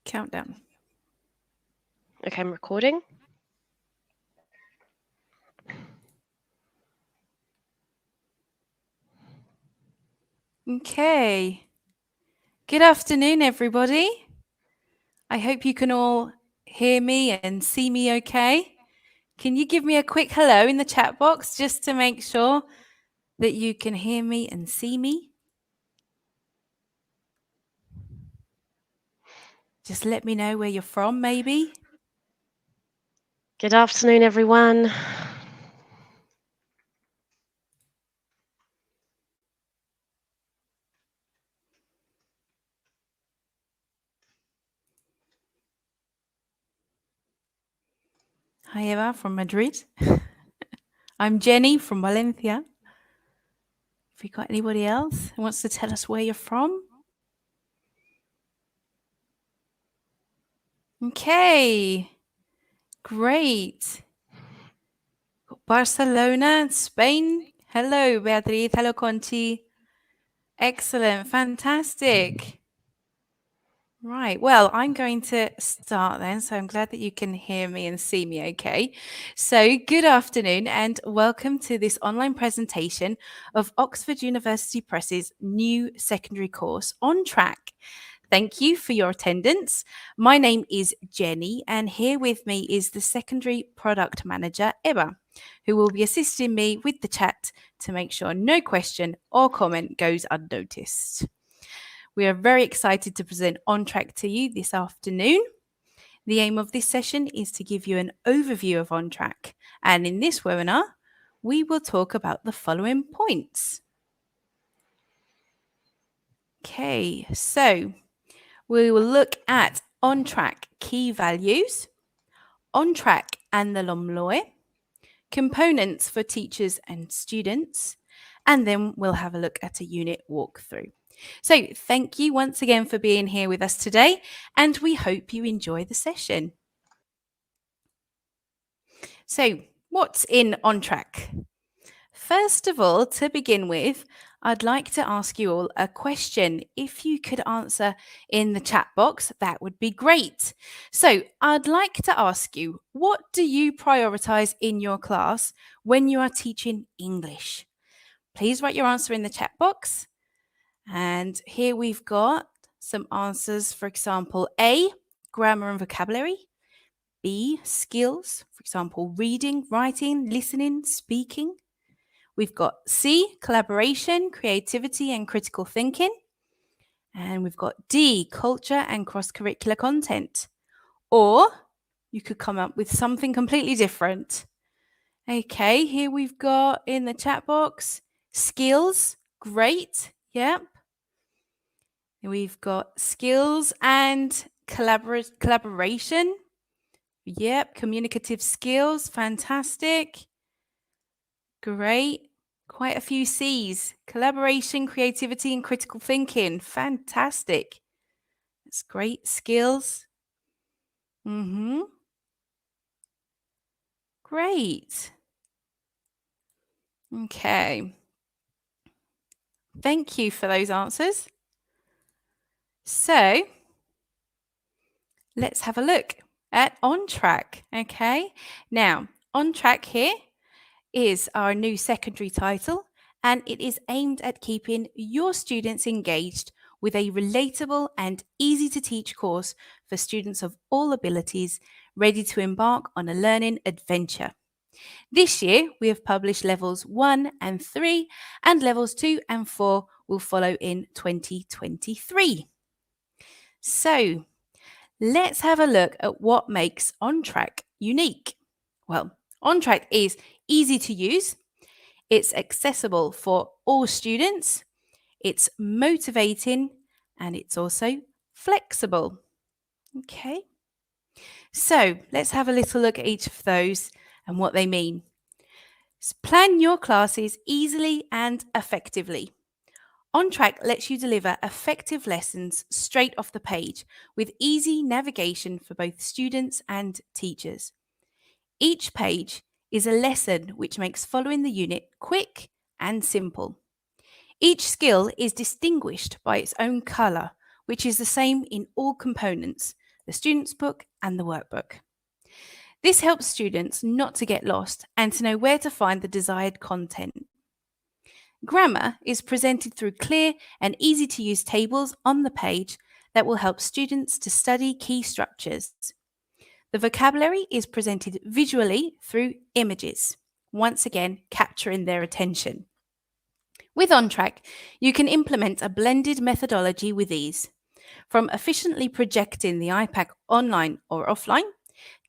Countdown. Okay, I'm recording. Okay. Good afternoon, everybody. I hope you can all hear me and see me okay. Can you give me a quick hello in the chat box just to make sure that you can hear me and see me? Just let me know where you're from, maybe. Good afternoon, everyone. Hi, Eva from Madrid. I'm Jenny from Valencia. Have we got anybody else who wants to tell us where you're from? Okay. Great. Barcelona, Spain. Hello, Beatriz. Hello, Conchi. Excellent. Fantastic. Right. Well, I'm going to start then. So I'm glad that you can hear me and see me okay. So good afternoon and welcome to this online presentation of Oxford University Press's new secondary course, On Track. Thank you for your attendance. My name is Jenny, and here with me is the Secondary Product Manager, Eva, who will be assisting me with the chat to make sure no question or comment goes unnoticed. We are very excited to present On Track to you this afternoon. The aim of this session is to give you an overview of On Track, and in this webinar, we will talk about the following points. Okay, so we will look at On Track key values, On Track and the LOMLOE, components for teachers and students, and then we'll have a look at a unit walkthrough. So thank you once again for being here with us today, and we hope you enjoy the session. So what's in On Track? First of all, to begin with, I'd like to ask you all a question. If you could answer in the chat box, that would be great. So I'd like to ask you, what do you prioritize in your class when you are teaching English? Please write your answer in the chat box. And here we've got some answers. For example, A, grammar and vocabulary. B, skills. For example, reading, writing, listening, speaking. We've got C, collaboration, creativity, and critical thinking. And we've got D, culture and cross-curricular content. Or you could come up with something completely different. Okay, here we've got in the chat box, skills, great, yep. We've got skills and collaboration, yep, communicative skills, fantastic, great. Quite a few C's. Collaboration, creativity, and critical thinking. Fantastic. That's great. Skills. Great. Okay. Thank you for those answers. So let's have a look at On Track. Okay. Now, On Track here is our new secondary title, and it is aimed at keeping your students engaged with a relatable and easy to teach course for students of all abilities ready to embark on a learning adventure. This year, we have published levels 1 and 3, and levels 2 and 4 will follow in 2023. So, let's have a look at what makes On Track unique. Well, On Track is easy to use, it's accessible for all students, it's motivating, and it's also flexible. Okay, so let's have a little look at each of those and what they mean. Plan your classes easily and effectively. On Track lets you deliver effective lessons straight off the page with easy navigation for both students and teachers. Each page is a lesson which makes following the unit quick and simple. Each skill is distinguished by its own colour, which is the same in all components. the student's book, and the workbook. This helps students not to get lost and to know where to find the desired content. Grammar is presented through clear and easy to use tables on the page that will help students to study key structures. The vocabulary is presented visually through images, once again capturing their attention. With OnTrack, you can implement a blended methodology with ease, from efficiently projecting the iPad online or offline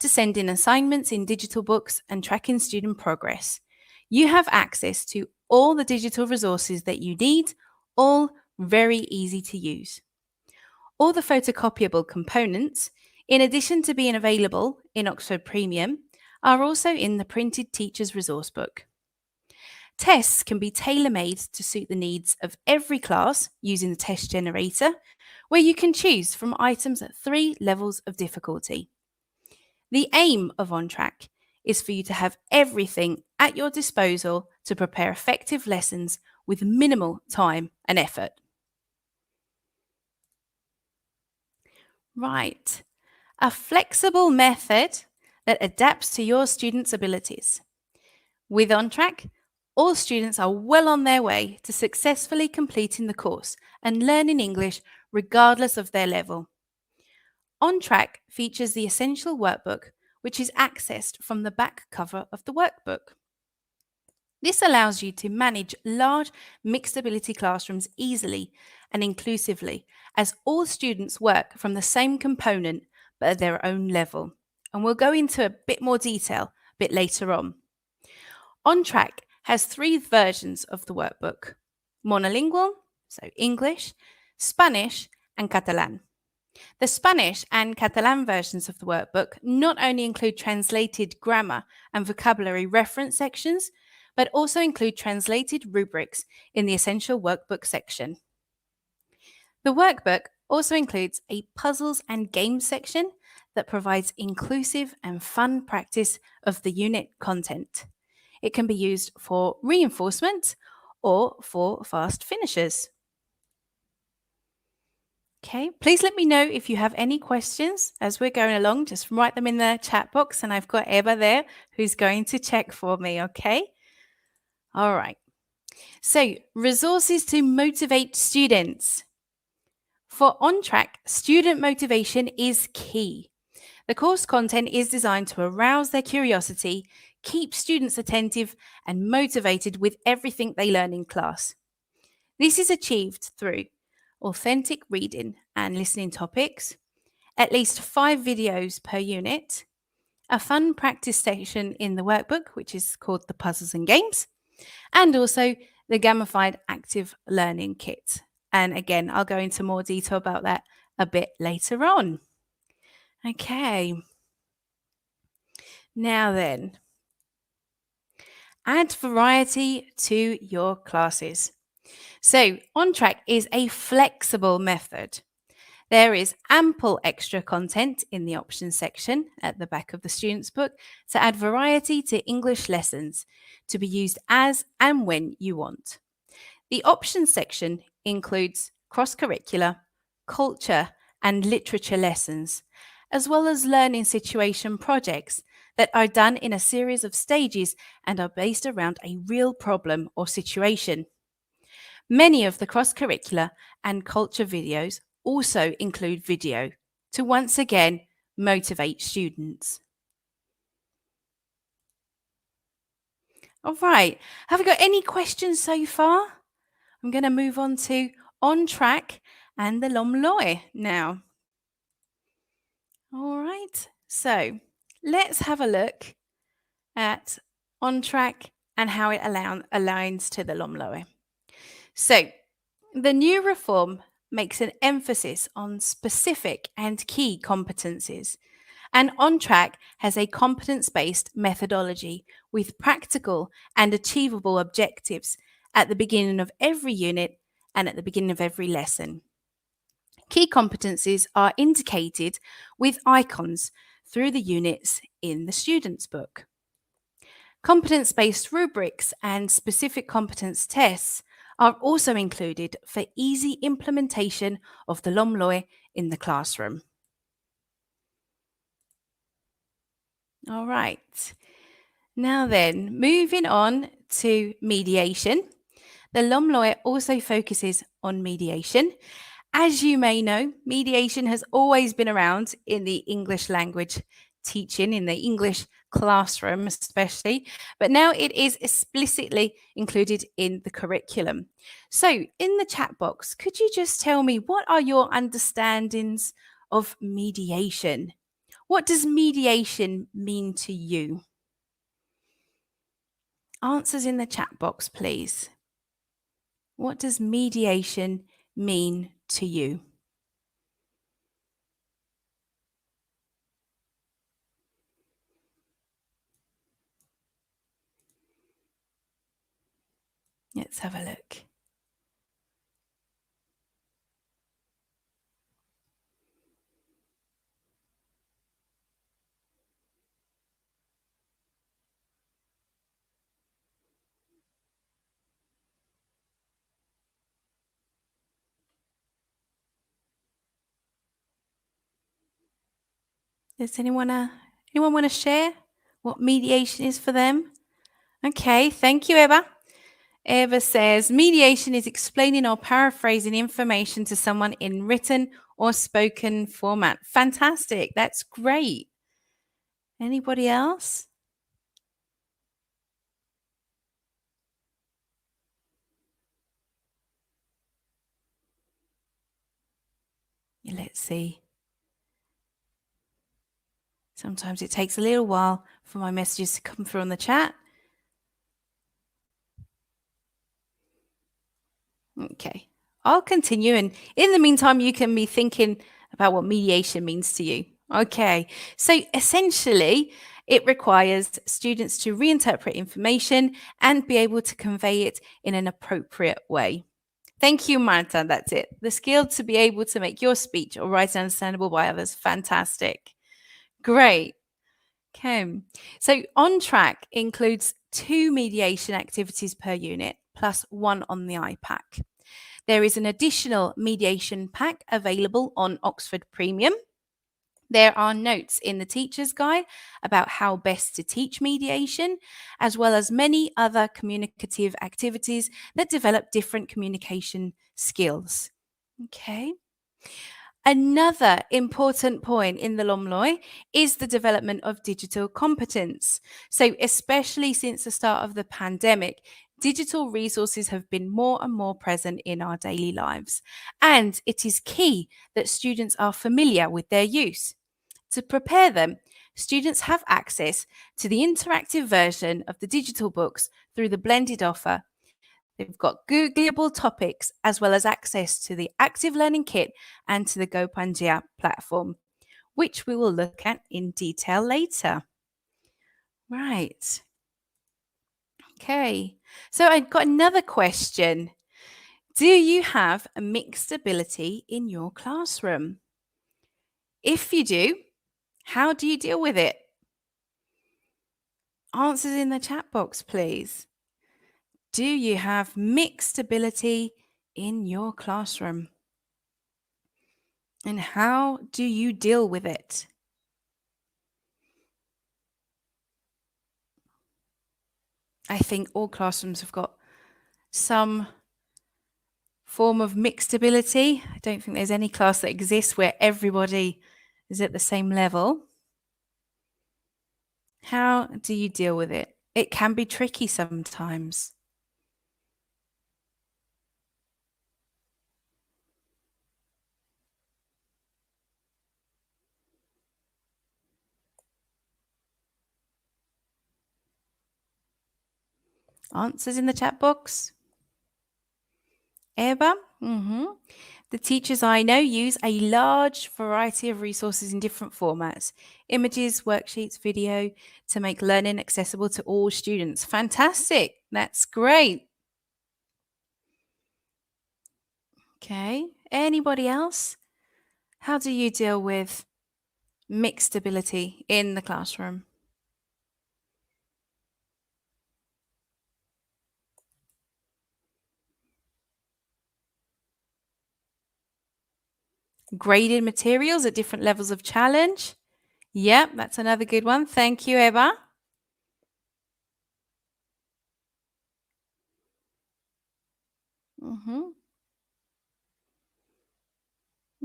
to sending assignments in digital books and tracking student progress. You have access to all the digital resources that you need, all very easy to use. All the photocopyable components, in addition to being available in Oxford Premium, are also in the printed teacher's resource book. Tests can be tailor-made to suit the needs of every class using the test generator, where you can choose from items at 3 levels of difficulty. The aim of OnTrack is for you to have everything at your disposal to prepare effective lessons with minimal time and effort. Right. A flexible method that adapts to your students' abilities. With OnTrack, all students are well on their way to successfully completing the course and learning English regardless of their level. OnTrack features the essential workbook, which is accessed from the back cover of the workbook. This allows you to manage large mixed ability classrooms easily and inclusively, as all students work from the same component but at their own level. And we'll go into a bit more detail a bit later on. OnTrack has 3 versions of the workbook: monolingual, so English, Spanish, and Catalan. The Spanish and Catalan versions of the workbook not only include translated grammar and vocabulary reference sections, but also include translated rubrics in the essential workbook section. The workbook also includes a puzzles and games section that provides inclusive and fun practice of the unit content. It can be used for reinforcement or for fast finishers. Okay, please let me know if you have any questions as we're going along. Just write them in the chat box, and I've got Eva there who's going to check for me, okay? All right. So, resources to motivate students. For OnTrack, student motivation is key. The course content is designed to arouse their curiosity, keep students attentive and motivated with everything they learn in class. This is achieved through authentic reading and listening topics, at least 5 videos per unit, a fun practice station in the workbook, which is called the Puzzles and Games, and also the gamified active learning kit. And again, I'll go into more detail about that a bit later on. Okay. Now then, add variety to your classes. So, OnTrack is a flexible method. There is ample extra content in the options section at the back of the student's book to add variety to English lessons to be used as and when you want. The options section includes cross-curricular, culture, and literature lessons, as well as learning situation projects that are done in a series of stages and are based around a real problem or situation. Many of the cross-curricular and culture videos also include video to once again motivate students. All right, have we got any questions so far? I'm going to move on to OnTrack and the Lomloy now. All right, so let's have a look at OnTrack and how it aligns to the Lomloy. So, the new reform makes an emphasis on specific and key competencies, and OnTrack has a competence-based methodology with practical and achievable objectives at the beginning of every unit and at the beginning of every lesson. Key competencies are indicated with icons through the units in the student's book. Competence-based rubrics and specific competence tests are also included for easy implementation of the Lomloy in the classroom. All right. Now then, moving on to mediation. The LOMLOE also focuses on mediation. As you may know, mediation has always been around in the English language teaching, in the English classroom especially, but now it is explicitly included in the curriculum. So, in the chat box, could you just tell me what are your understandings of mediation? What does mediation mean to you? Answers in the chat box, please. What does mediation mean to you? Let's have a look. Does anyone want to share what mediation is for them? Okay, thank you, Eva. Eva says mediation is explaining or paraphrasing information to someone in written or spoken format. Fantastic. That's great. Anybody else? Let's see. Sometimes it takes a little while for my messages to come through on the chat. Okay, I'll continue. And in the meantime, you can be thinking about what mediation means to you. Okay, so essentially, it requires students to reinterpret information and be able to convey it in an appropriate way. Thank you, Marta. That's it. The skill to be able to make your speech or writing understandable by others. Fantastic. Great. Okay. So on track includes 2 mediation activities per unit plus 1 on the iPack. There is an additional mediation pack available on Oxford Premium. There are notes in the teacher's guide about how best to teach mediation, as well as many other communicative activities that develop different communication skills. Okay. Another important point in the LOMLOE is the development of digital competence. So, especially since the start of the pandemic, digital resources have been more and more present in our daily lives. And it is key that students are familiar with their use. To prepare them, students have access to the interactive version of the digital books through the blended offer. They've got Googleable topics as well as access to the Active Learning Kit and to the GoPangia platform, which we will look at in detail later. Right. Okay. So I've got another question. Do you have a mixed ability in your classroom? If you do, how do you deal with it? Answers in the chat box, please. Do you have mixed ability in your classroom? And how do you deal with it? I think all classrooms have got some form of mixed ability. I don't think there's any class that exists where everybody is at the same level. How do you deal with it? It can be tricky sometimes. Answers in the chat box. Eva? The teachers I know use a large variety of resources in different formats, images, worksheets, video, to make learning accessible to all students. Fantastic. That's great. Okay. Anybody else? How do you deal with mixed ability in the classroom? Graded materials at different levels of challenge. Yep, that's another good one. Thank you, Eva.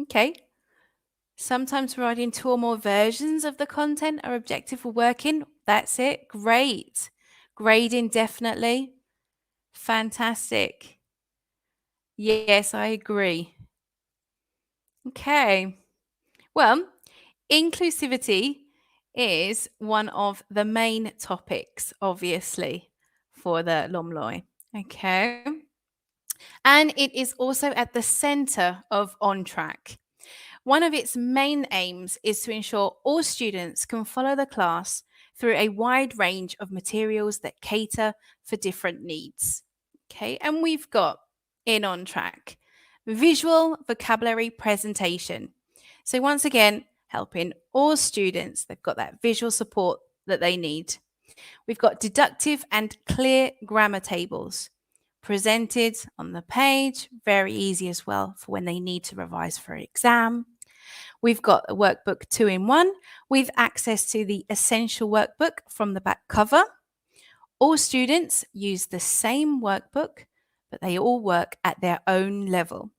Okay. Sometimes providing two or more versions of the content or objective for working. That's it. Great. Grading, definitely. Fantastic. Yes, I agree. Okay. Well, inclusivity is one of the main topics, obviously, for the LOMLOI. Okay. And it is also at the center of On Track. One of its main aims is to ensure all students can follow the class through a wide range of materials that cater for different needs. Okay, and we've got in On Track visual vocabulary presentation. So, once again, helping all students, they've got that visual support that they need. We've got deductive and clear grammar tables presented on the page, very easy as well for when they need to revise for an exam. We've got a workbook 2-in-1 with access to the essential workbook from the back cover. All students use the same workbook, but they all work at their own level.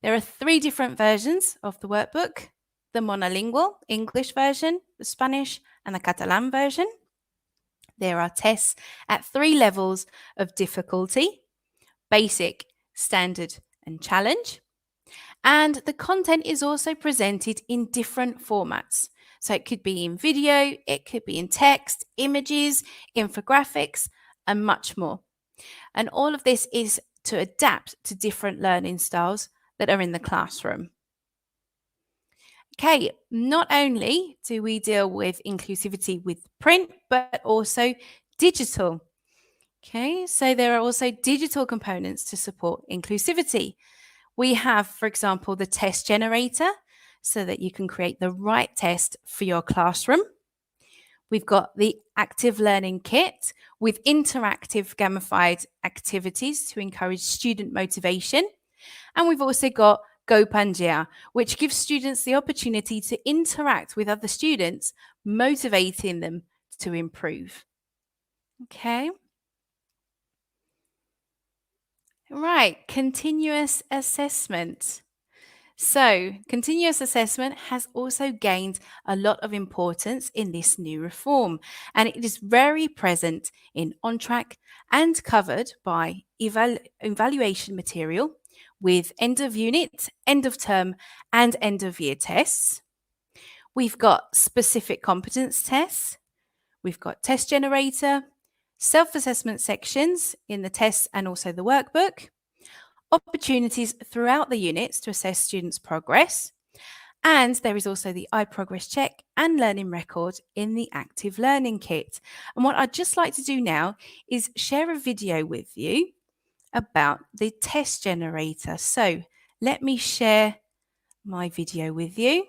There are 3 different versions of the workbook: the monolingual English version, the Spanish, and the Catalan version. There are tests at 3 levels of difficulty: basic, standard, and challenge. And the content is also presented in different formats. So it could be in video, it could be in text, images, infographics, and much more. And all of this is to adapt to different learning styles that are in the classroom. Okay, not only do we deal with inclusivity with print, but also digital. Okay, so there are also digital components to support inclusivity. We have, for example, the test generator so that you can create the right test for your classroom. We've got the active learning kit with interactive gamified activities to encourage student motivation. And we've also got GoPangia, which gives students the opportunity to interact with other students, motivating them to improve. Okay. Right, continuous assessment. So, continuous assessment has also gained a lot of importance in this new reform, and it is very present in On Track and covered by evaluation material with end of unit, end of term, and end of year tests. We've got specific competence tests, we've got test generator, self assessment sections in the tests and also the workbook, opportunities throughout the units to assess students' progress. And there is also the iProgress check and learning record in the active learning kit. And what I'd just like to do now is share a video with you about the test generator. So let me share my video with you.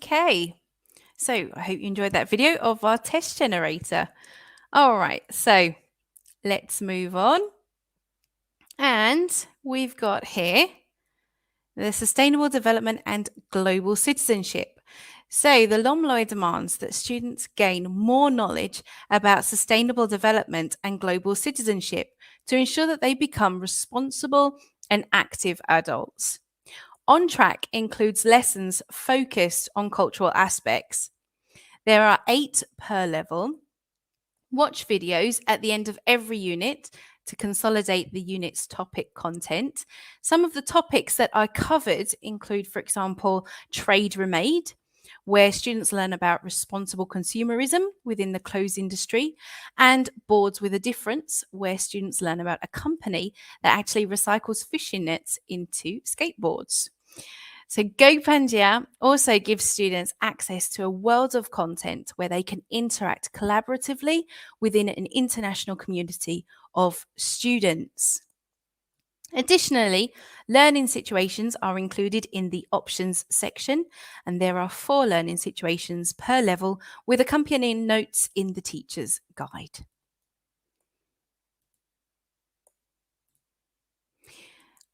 Okay, so I hope you enjoyed that video of our test generator. All right, so let's move on. And we've got here the Sustainable Development and Global Citizenship. So, the LOMLOE demands that students gain more knowledge about sustainable development and global citizenship to ensure that they become responsible and active adults. On Track includes lessons focused on cultural aspects. There are 8 per level. Watch videos at the end of every unit to consolidate the unit's topic content. Some of the topics that I covered include, for example, Trade Remade, where students learn about responsible consumerism within the clothes industry, and Boards with a Difference, where students learn about a company that actually recycles fishing nets into skateboards. So GoPangia also gives students access to a world of content where they can interact collaboratively within an international community of students. Additionally, learning situations are included in the options section, and there are 4 learning situations per level with accompanying notes in the teacher's guide.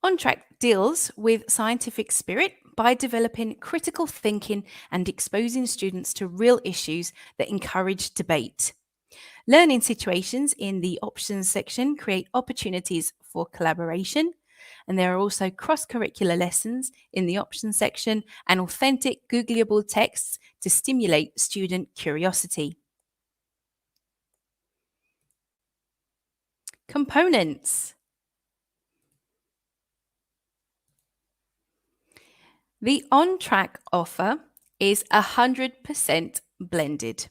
On Track deals with scientific spirit by developing critical thinking and exposing students to real issues that encourage debate. Learning situations in the options section create opportunities for collaboration, and there are also cross curricular lessons in the options section and authentic Googleable texts to stimulate student curiosity. Components. The On Track offer is 100% blended.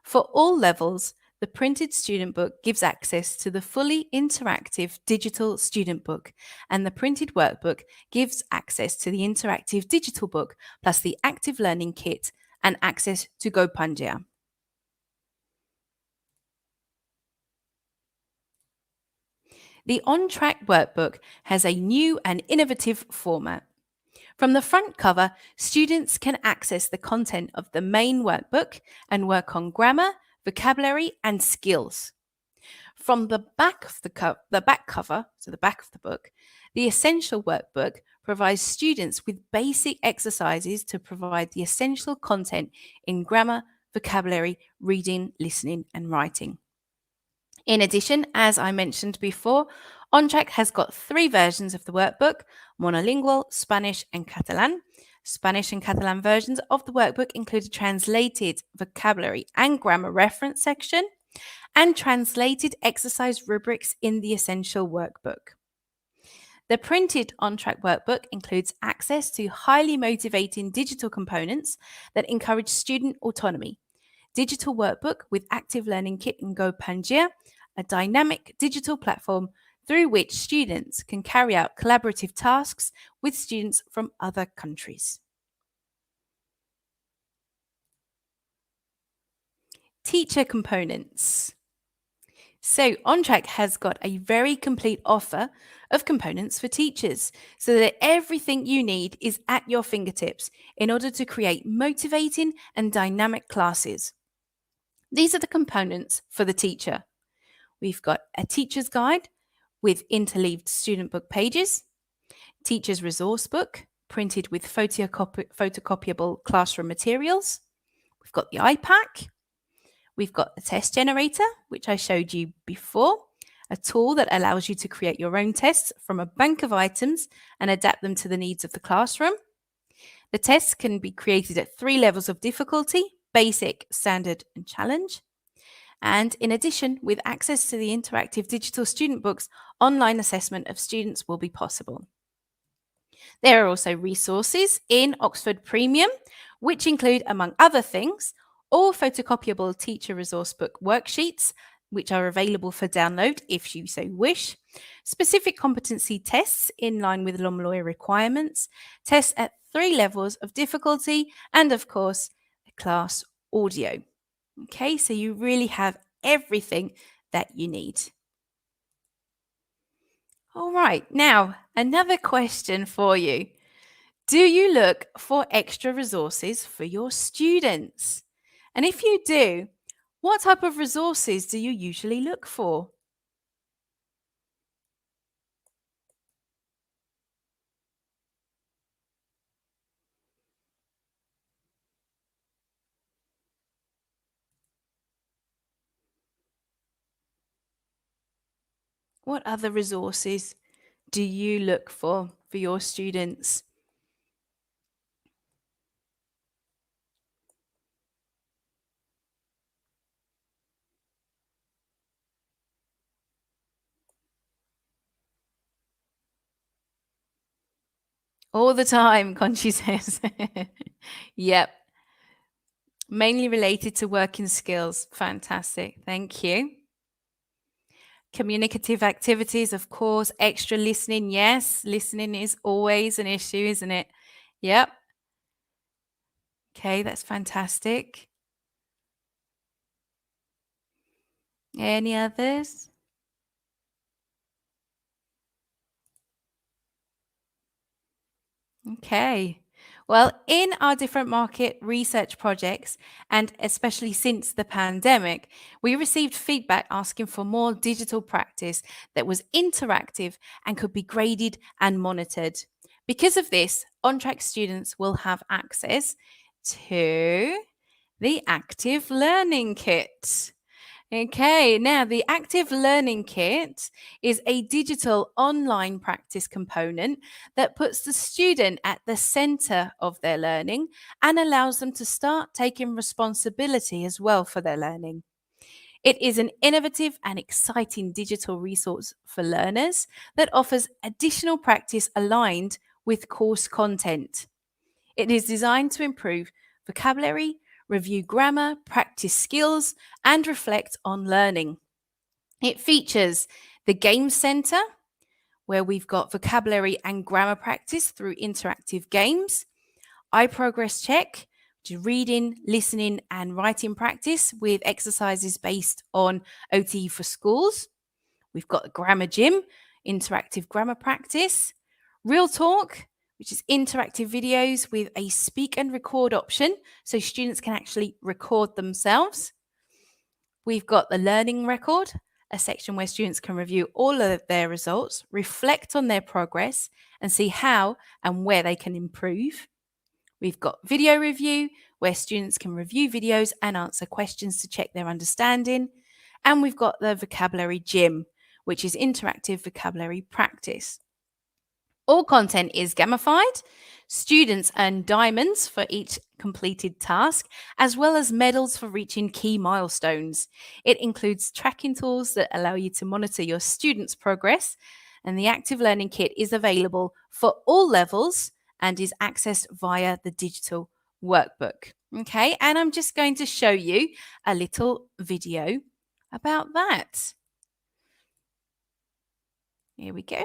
For all levels, the printed student book gives access to the fully interactive digital student book, and the printed workbook gives access to the interactive digital book, plus the active learning kit and access to GoPangia. The On Track workbook has a new and innovative format. From the front cover, students can access the content of the main workbook and work on grammar, vocabulary, and skills. From the back of the back cover, so the back of the book, the Essential Workbook provides students with basic exercises to provide the essential content in grammar, vocabulary, reading, listening, and writing. In addition, as I mentioned before, OnTrack has got 3 versions of the workbook: monolingual, Spanish, and Catalan. Spanish and Catalan versions of the workbook include a translated vocabulary and grammar reference section and translated exercise rubrics in the Essential Workbook. The printed On-Track workbook includes access to highly motivating digital components that encourage student autonomy. Digital workbook with active learning kit and GoPangia, a dynamic digital platform through which students can carry out collaborative tasks with students from other countries. Teacher components. So, OnTrack has got a very complete offer of components for teachers so that everything you need is at your fingertips in order to create motivating and dynamic classes. These are the components for the teacher. We've got a teacher's guide with interleaved student book pages, teacher's resource book printed with photocopyable classroom materials. We've got the iPack. We've got the test generator, which I showed you before, a tool that allows you to create your own tests from a bank of items and adapt them to the needs of the classroom. The tests can be created at 3 levels of difficulty: basic, standard, and challenge. And in addition, with access to the interactive digital student books, online assessment of students will be possible. There are also resources in Oxford Premium, which include, among other things, all photocopyable teacher resource book worksheets, which are available for download if you so wish, specific competency tests in line with LOMLOE requirements, tests at 3 levels of difficulty, and of course, class audio. Okay, so you really have everything that you need. All right, now another question for you. Do you look for extra resources for your students? And if you do, what type of resources do you usually look for? What other resources do you look for your students? All the time, Conchi says. Yep. Mainly related to working skills. Fantastic. Thank you. Communicative activities, of course. Extra listening. Yes, listening is always an issue, isn't it? Yep. Okay, that's fantastic. Any others? Okay. Well, in our different market research projects, and especially since the pandemic, we received feedback asking for more digital practice that was interactive and could be graded and monitored. Because of this, on-track students will have access to the Active Learning Kit. Okay, now the Active Learning Kit is a digital online practice component that puts the student at the center of their learning and allows them to start taking responsibility as well for their learning. It is an innovative and exciting digital resource for learners that offers additional practice aligned with course content. It is designed to improve vocabulary, review grammar, practice skills, and reflect on learning. It features the Game Center, where we've got vocabulary and grammar practice through interactive games, iProgress Check, which is reading, listening, and writing practice with exercises based on OTE for schools. We've got the Grammar Gym, interactive grammar practice, Real Talk, which is interactive videos with a speak and record option, so students can actually record themselves. We've got the Learning Record, a section where students can review all of their results, reflect on their progress, and see how and where they can improve. We've got Video Review, where students can review videos and answer questions to check their understanding. And we've got the Vocabulary Gym, which is interactive vocabulary practice. All content is gamified. Students earn diamonds for each completed task, as well as medals for reaching key milestones. It includes tracking tools that allow you to monitor your students' progress, and the Active Learning Kit is available for all levels and is accessed via the digital workbook. Okay, and I'm just going to show you a little video about that. Here we go.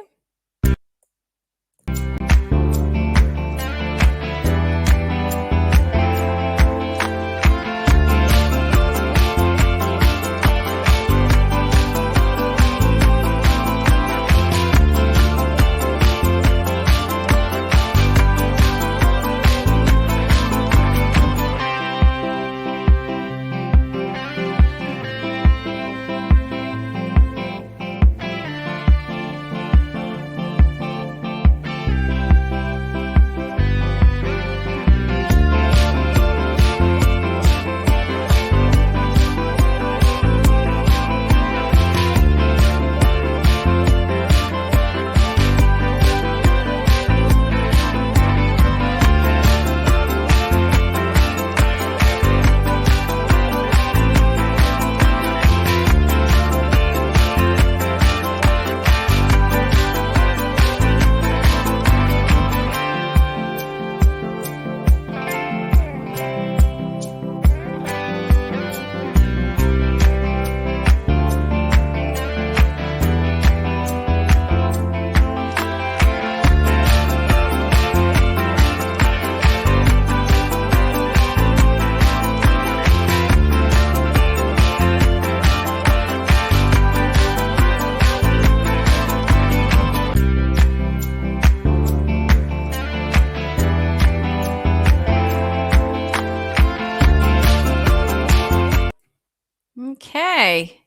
Okay.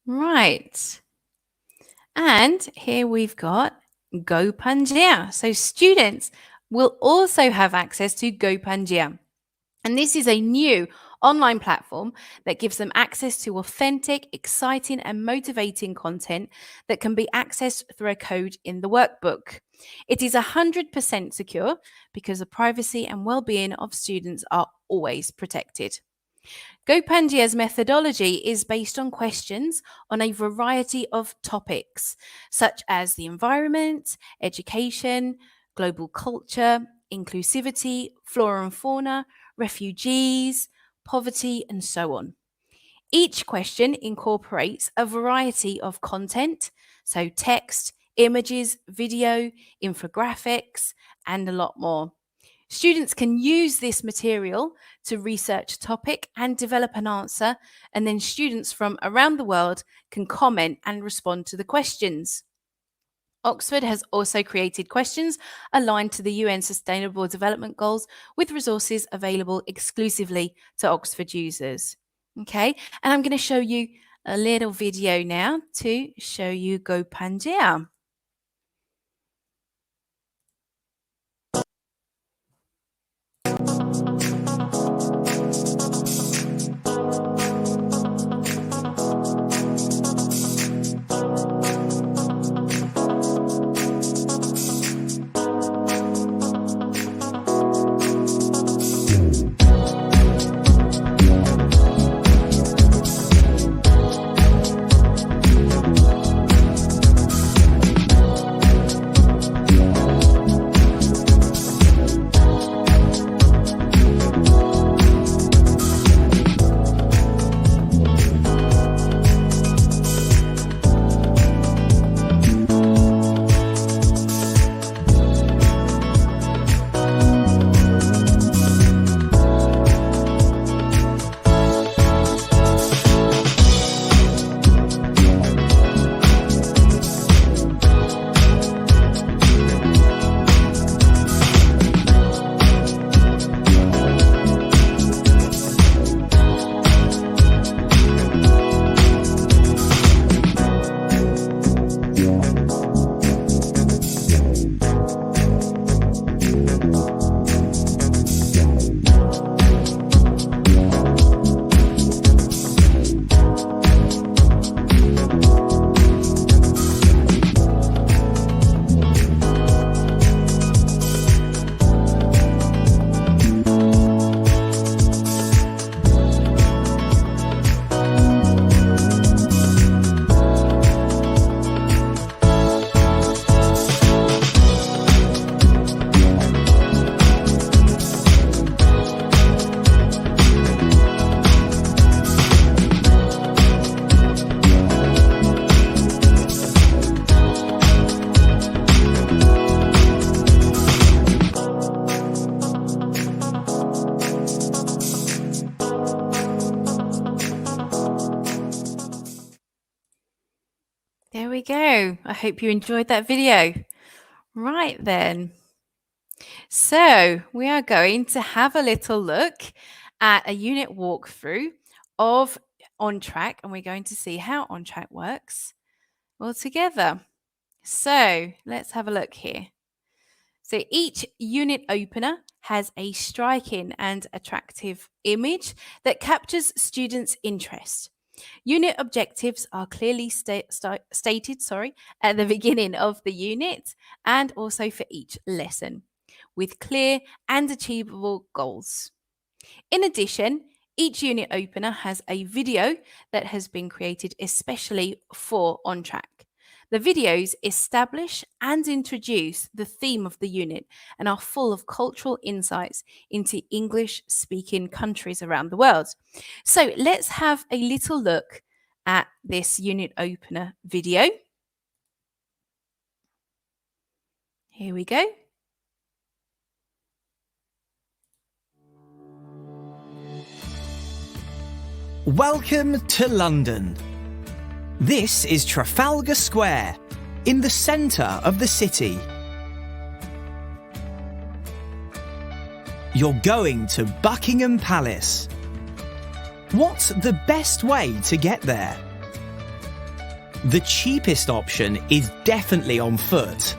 Right. And here we've got Go Pangaea. So students will also have access to Go Pangaea. And this is a new online platform that gives them access to authentic, exciting, and motivating content that can be accessed through a code in the workbook. It is 100% secure because the privacy and well-being of students are always protected. GoPangaea's methodology is based on questions on a variety of topics, such as the environment, education, global culture, inclusivity, flora and fauna, refugees, poverty, and so on. Each question incorporates a variety of content, so text, images, video, infographics, and a lot more. Students can use this material to research a topic and develop an answer, and then students from around the world can comment and respond to the questions. Oxford has also created questions aligned to the UN Sustainable Development Goals with resources available exclusively to Oxford users. Okay, and I'm going to show you a little video now to show you Go Pangaea. There we go. I hope you enjoyed that video. Right then. So we are going to have a little look at a unit walkthrough of On Track, and we're going to see how On Track works all together. So let's have a look here. So each unit opener has a striking and attractive image that captures students' interest. Unit objectives are clearly stated at the beginning of the unit and also for each lesson, with clear and achievable goals. In addition, each unit opener has a video that has been created especially for On Track. The videos establish and introduce the theme of the unit and are full of cultural insights into English-speaking countries around the world. So let's have a little look at this unit opener video. Here we go. Welcome to London. This is Trafalgar Square, in the centre of the city. You're going to Buckingham Palace. What's the best way to get there? The cheapest option is definitely on foot.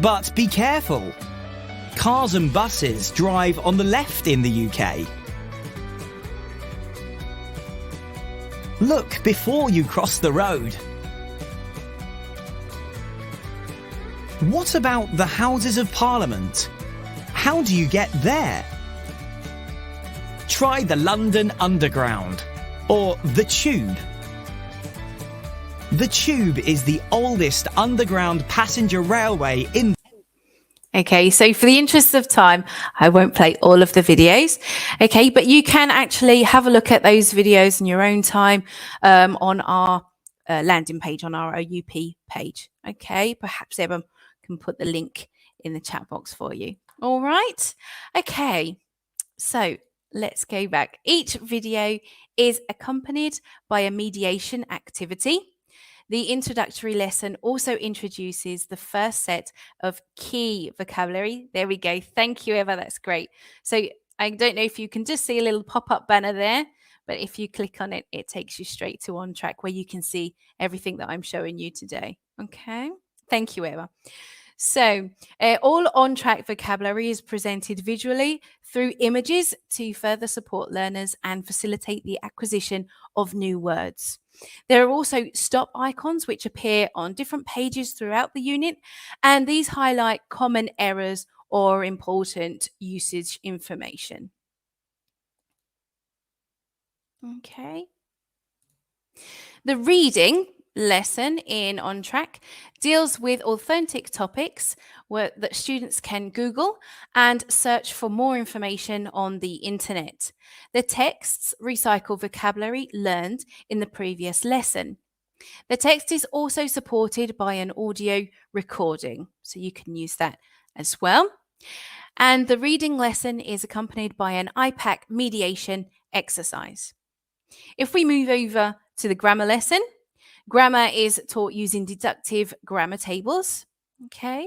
But be careful. Cars and buses drive on the left in the UK. Look before you cross the road. What about the Houses of Parliament? How do you get there? Try the London Underground or the Tube. The Tube is the oldest underground passenger railway in. Okay, so for the interest of time, I won't play all of the videos. Okay, but you can actually have a look at those videos in your own time on our landing page, on our OUP page. Okay, perhaps Emma can put the link in the chat box for you. All right. Okay, so let's go back. Each video is accompanied by a mediation activity. The introductory lesson also introduces the first set of key vocabulary. There we go. Thank you, Eva. That's great. So I don't know if you can just see a little pop-up banner there, but if you click on it, it takes you straight to On Track where you can see everything that I'm showing you today. Okay. Thank you, Eva. So all on-track vocabulary is presented visually through images to further support learners and facilitate the acquisition of new words. There are also stop icons which appear on different pages throughout the unit, and these highlight common errors or important usage information. Okay. The reading lesson in On Track deals with authentic topics that students can Google and search for more information on the internet. The texts recycle vocabulary learned in the previous lesson. The text is also supported by an audio recording, so you can use that as well. And the reading lesson is accompanied by an IPAC mediation exercise. If we move over to the grammar lesson, grammar is taught using deductive grammar tables, okay?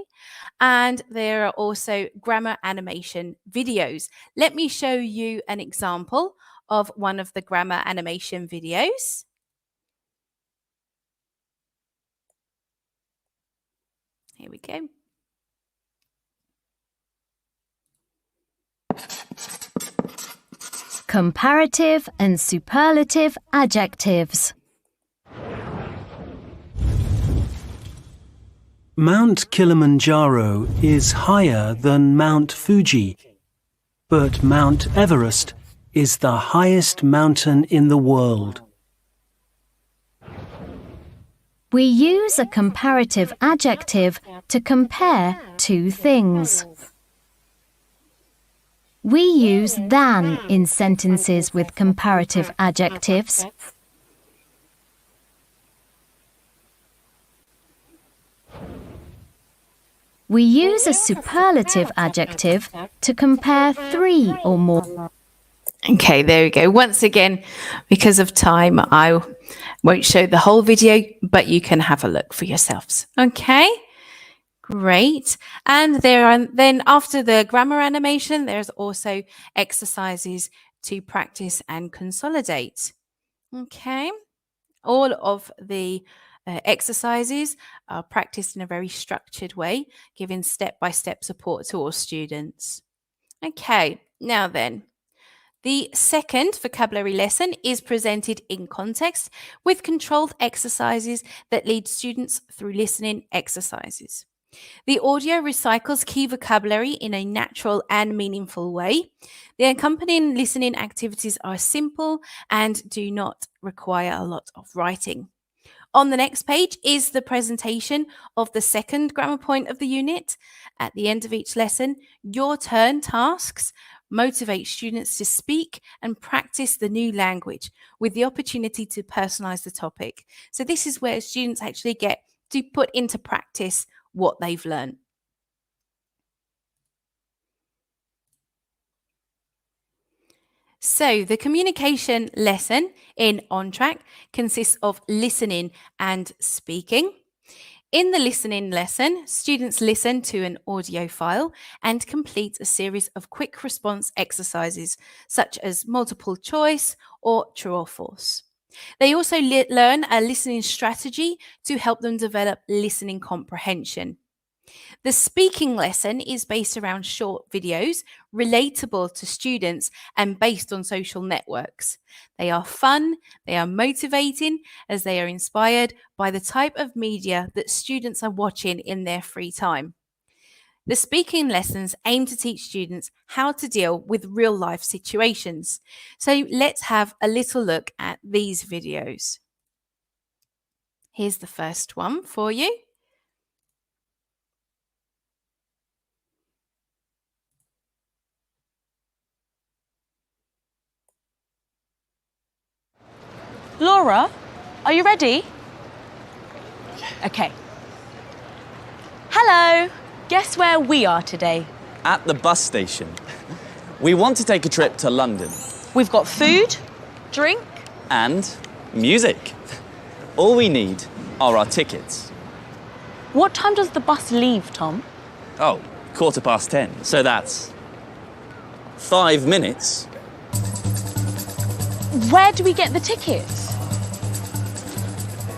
And there are also grammar animation videos. Let me show you an example of one of the grammar animation videos. Here we go. Comparative and superlative adjectives. Mount Kilimanjaro is higher than Mount Fuji, but Mount Everest is the highest mountain in the world. We use a comparative adjective to compare two things. We use than in sentences with comparative adjectives. We use a superlative adjective to compare three or more. Okay, there we go. Once again, because of time, I won't show the whole video, but you can have a look for yourselves. Okay, great. And then after the grammar animation, there's also exercises to practice and consolidate. Okay, all of the exercises are practiced in a very structured way, giving step-by-step support to all students. Okay, now then. The second vocabulary lesson is presented in context with controlled exercises that lead students through listening exercises. The audio recycles key vocabulary in a natural and meaningful way. The accompanying listening activities are simple and do not require a lot of writing. On the next page is the presentation of the second grammar point of the unit. At the end of each lesson, your turn tasks motivate students to speak and practice the new language with the opportunity to personalize the topic. So this is where students actually get to put into practice what they've learned. So the communication lesson in On Track consists of listening and speaking. In the listening lesson, students listen to an audio file and complete a series of quick response exercises, such as multiple choice or true or false. They also learn a listening strategy to help them develop listening comprehension. The speaking lesson is based around short videos, relatable to students, and based on social networks. They are fun, they are motivating, as they are inspired by the type of media that students are watching in their free time. The speaking lessons aim to teach students how to deal with real life situations. So let's have a little look at these videos. Here's the first one for you. Laura, are you ready? Okay. Hello. Guess where we are today? At the bus station. We want to take a trip to London. We've got food, drink. And music. All we need are our tickets. What time does the bus leave, Tom? Oh, 10:15. So that's 5 minutes. Where do we get the tickets?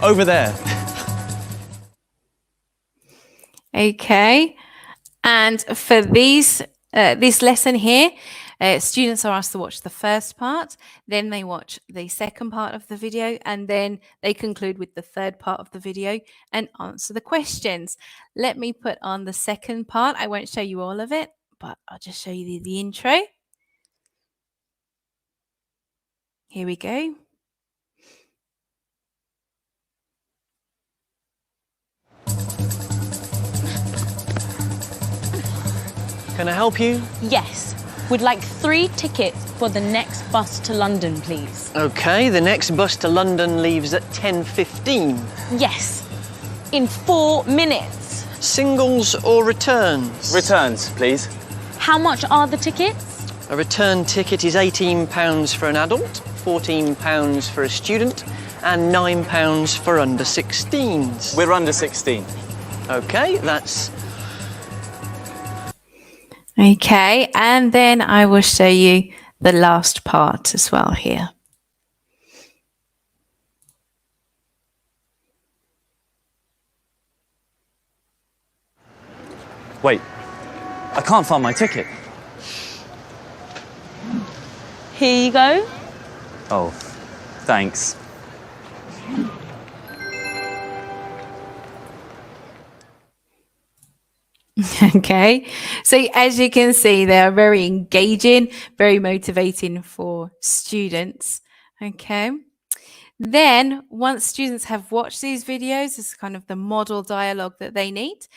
Over there. Okay. And for this lesson here, students are asked to watch the first part, then they watch the second part of the video, and then they conclude with the third part of the video and answer the questions. Let me put on the second part. I won't show you all of it, but I'll just show you the intro. Here we go. Can I help you? Yes. We'd like 3 tickets for the next bus to London, please. Okay, the next bus to London leaves at 10:15. Yes. In 4 minutes. Singles or returns? Returns, please. How much are the tickets? A return ticket is £18 for an adult, £14 for a student, and £9 for under 16s. We're under 16. Okay, that's... Okay, and then I will show you the last part as well here. Wait, I can't find my ticket. Here you go. Oh, thanks. Okay, so as you can see, they are very engaging, very motivating for students. Okay, then once students have watched these videos, this is kind of the model dialogue that they need.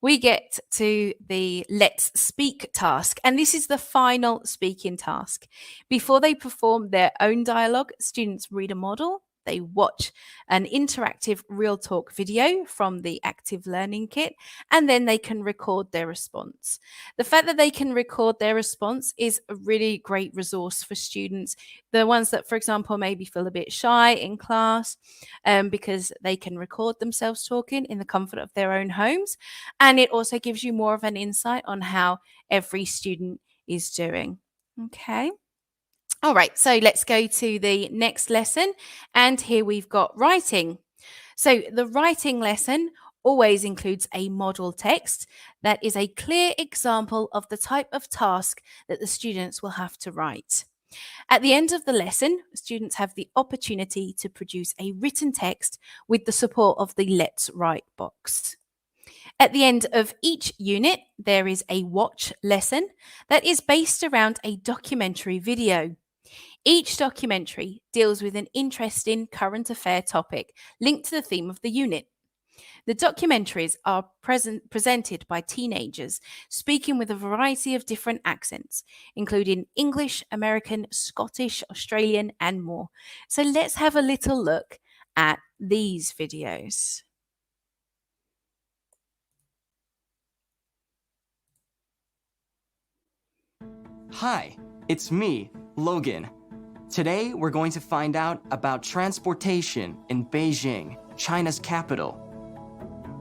We get to the let's speak task, and this is the final speaking task. Before they perform their own dialogue, students read a model. They watch an interactive real talk video from the active learning kit, and then they can record their response. The fact that they can record their response is a really great resource for students. The ones that, for example, maybe feel a bit shy in class, because they can record themselves talking in the comfort of their own homes. And it also gives you more of an insight on how every student is doing. Okay. All right, so let's go to the next lesson. And here we've got writing. So the writing lesson always includes a model text that is a clear example of the type of task that the students will have to write. At the end of the lesson, students have the opportunity to produce a written text with the support of the Let's Write box. At the end of each unit, there is a watch lesson that is based around a documentary video. Each documentary deals with an interesting current affair topic linked to the theme of the unit. The documentaries are presented by teenagers speaking with a variety of different accents, including English, American, Scottish, Australian, and more. So let's have a little look at these videos. Hi, it's me, Logan. Today, we're going to find out about transportation in Beijing, China's capital.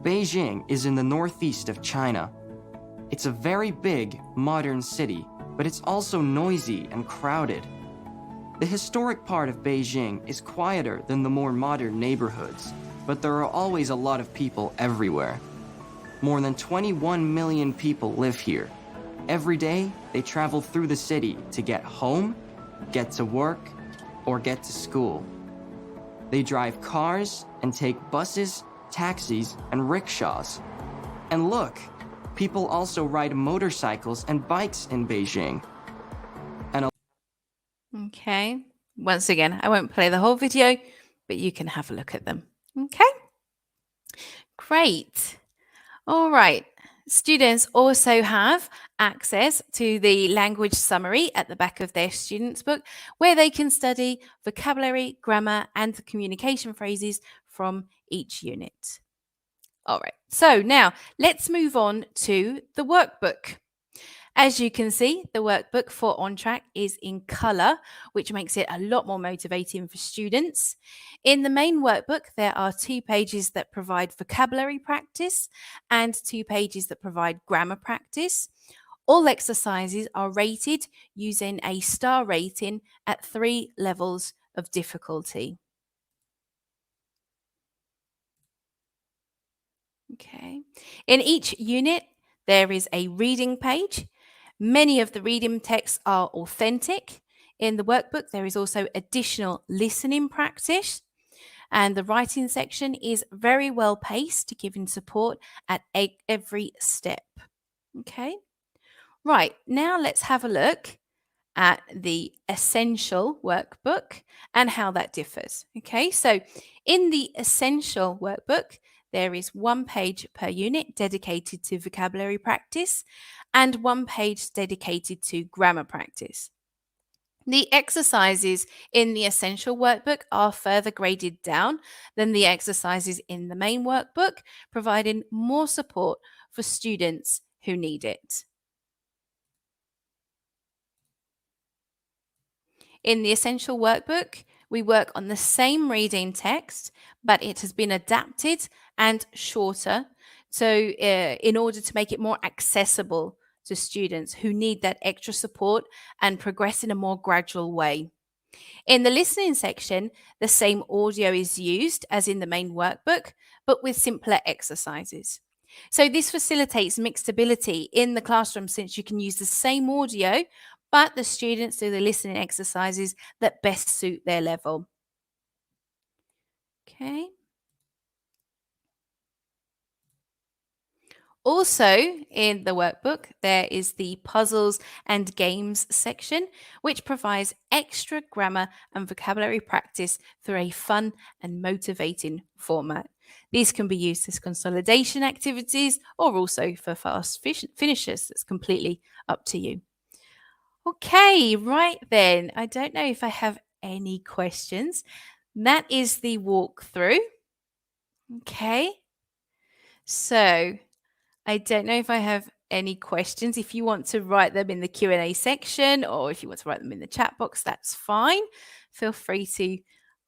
Beijing is in the northeast of China. It's a very big, modern city, but it's also noisy and crowded. The historic part of Beijing is quieter than the more modern neighborhoods, but there are always a lot of people everywhere. More than 21 million people live here. Every day, they travel through the city to get home, get to work, or get to school. They drive cars and take buses, taxis, and rickshaws. And look, people also ride motorcycles and bikes in Beijing. Okay. Once again, I won't play the whole video, but you can have a look at them. Okay. Great. All right. Students also have access to the language summary at the back of their student's book, where they can study vocabulary, grammar, and communication phrases from each unit. All right. So now let's move on to the workbook. As you can see, the workbook for On Track is in colour, which makes it a lot more motivating for students. In the main workbook, there are 2 pages that provide vocabulary practice and 2 pages that provide grammar practice. All exercises are rated using a star rating at 3 levels of difficulty. Okay. In each unit, there is a reading page. Many of the reading texts are authentic. In the workbook, there is also additional listening practice. And the writing section is very well paced, giving support at every step. Okay. Right. Now let's have a look at the essential workbook and how that differs. Okay. So in the essential workbook, there is 1 page per unit dedicated to vocabulary practice and 1 page dedicated to grammar practice. The exercises in the essential workbook are further graded down than the exercises in the main workbook, providing more support for students who need it. In the essential workbook, we work on the same reading text, but it has been adapted and shorter. So in order to make it more accessible to students who need that extra support and progress in a more gradual way. In the listening section, the same audio is used as in the main workbook, but with simpler exercises. So this facilitates mixed ability in the classroom since you can use the same audio, but the students do the listening exercises that best suit their level. Okay. Also, in the workbook, there is the puzzles and games section, which provides extra grammar and vocabulary practice through a fun and motivating format. These can be used as consolidation activities or also for fast finishers. It's completely up to you. Okay, right then. I don't know if I have any questions. That is the walkthrough. Okay. So I don't know if I have any questions. If you want to write them in the Q&A section or if you want to write them in the chat box, that's fine. Feel free to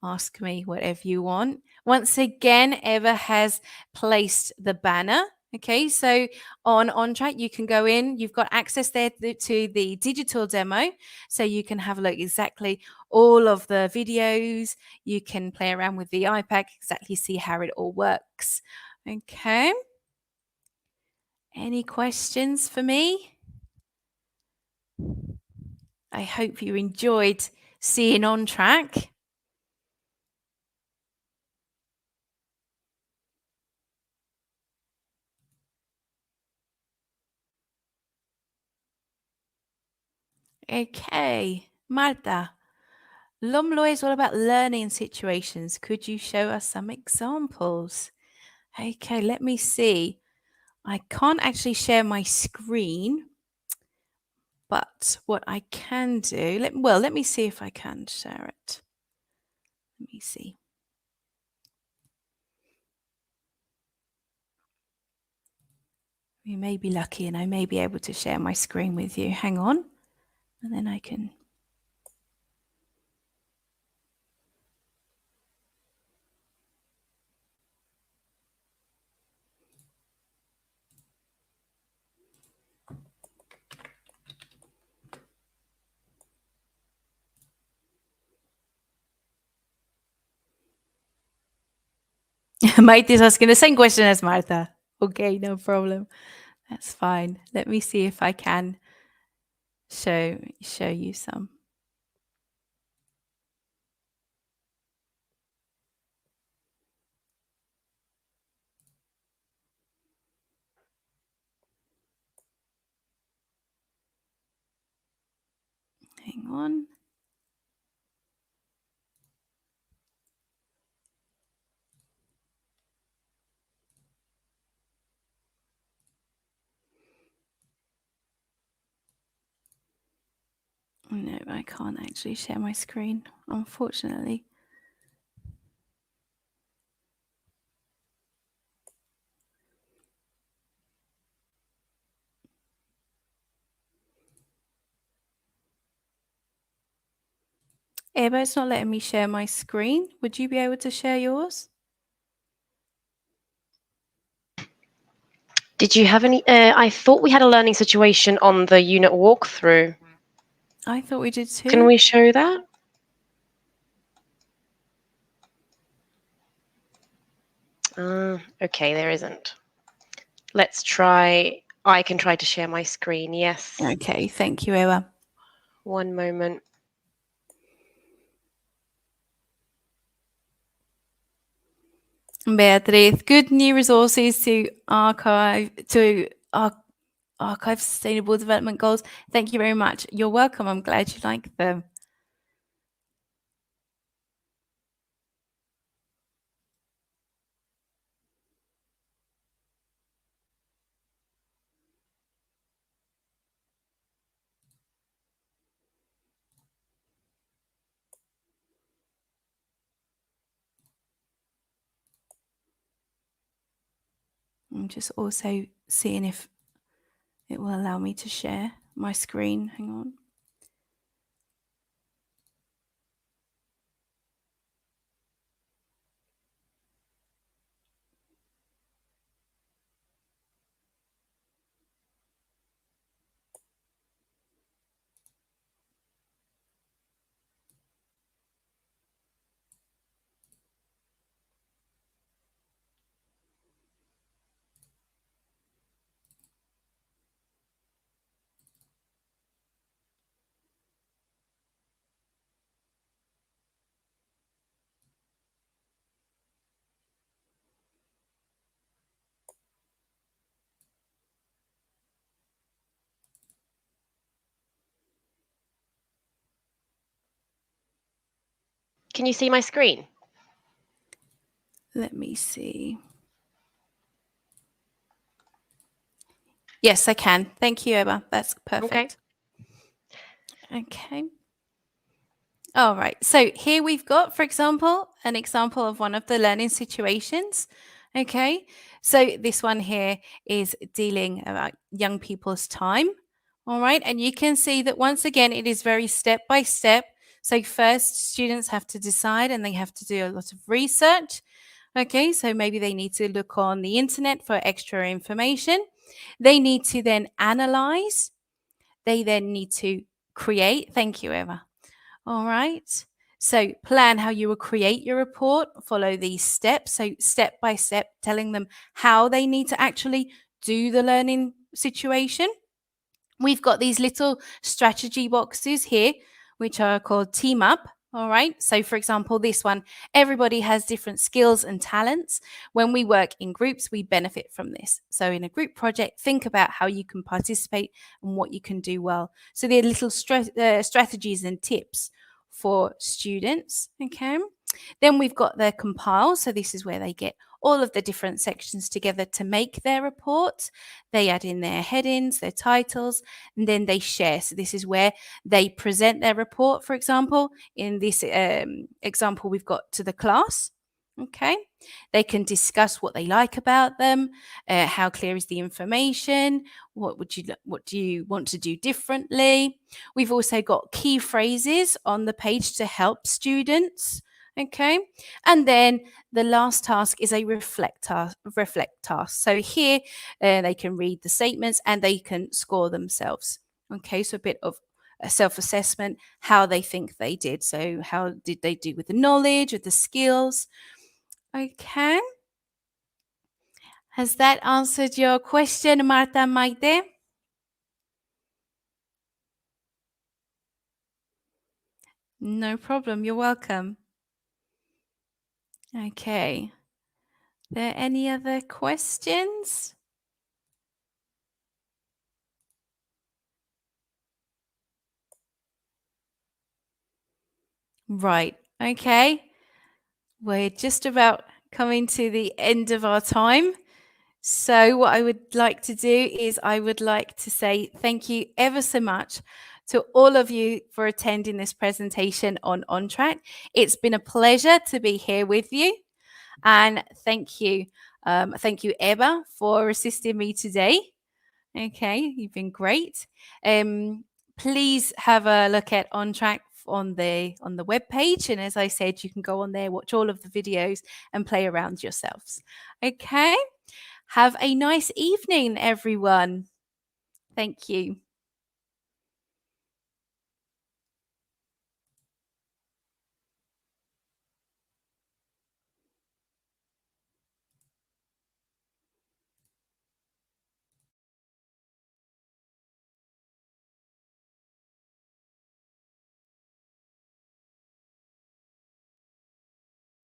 ask me whatever you want. Once again, Eva has placed the banner. Okay, so on Track, you can go in. You've got access there to the digital demo, so you can have a look exactly all of the videos. You can play around with the iPad, exactly see how it all works. Okay. Any questions for me? I hope you enjoyed seeing On Track. Okay, Marta. LOMLO is all about learning situations. Could you show us some examples? Okay, let me see. I can't actually share my screen, but what I can do, let me see if I can share it. Let me see. We may be lucky and I may be able to share my screen with you. Hang on, and then I can. Maite is asking the same question as Martha. Okay, no problem. That's fine. Let me see if I can show you some. Hang on. No, I can't actually share my screen, unfortunately. Eva, it's not letting me share my screen. Would you be able to share yours? Did you have any? I thought we had a learning situation on the unit walkthrough. I thought we did too. Can we show that? Okay, there isn't. Let's try. I can try to share my screen. Yes. Okay, thank you, Eva. One moment. Beatriz, good new resources to archive sustainable development goals. Thank you very much. You're welcome. I'm glad you like them. I'm just also seeing if it will allow me to share my screen. Hang on. Can you see my screen? Let me see. Yes, I can. Thank you, Eva. That's perfect. Okay. All right. So here we've got, for example, an example of one of the learning situations. Okay. So this one here is dealing about young people's time. All right. And you can see that once again, it is very step by step. So first, students have to decide and they have to do a lot of research. Okay. So maybe they need to look on the internet for extra information. They need to then analyze. They then need to create. Thank you, Eva. All right. So plan how you will create your report, follow these steps. So step by step, telling them how they need to actually do the learning situation. We've got these little strategy boxes here, which are called team up. All right. So, for example, this one, everybody has different skills and talents. When we work in groups, we benefit from this. So, in a group project, think about how you can participate and what you can do well. So, they're little strategies and tips for students. Okay. Then we've got their compile. So, this is where they get all of the different sections together to make their report. They add in their headings, their titles, and then they share. So this is where they present their report, for example. In this example, we've got to the class. Okay. They can discuss what they like about them, how clear is the information, what do you want to do differently. We've also got key phrases on the page to help students. Okay. And then the last task is a reflect task. So here they can read the statements and they can score themselves. Okay. So a bit of a self-assessment, how they think they did. So how did they do with the knowledge, with the skills? Okay. Has that answered your question, Marta and Maite? No problem. You're welcome. Okay. There any other questions? Right. Okay. We're just about coming to the end of our time. So what I would like to do is I would like to say thank you ever so much to all of you for attending this presentation on Track. It's been a pleasure to be here with you. And thank you. Thank you, Eva, for assisting me today. Okay, you've been great. Please have a look at On Track on the web page, and as I said, you can go on there, watch all of the videos, and play around yourselves. Okay, have a nice evening, everyone. Thank you.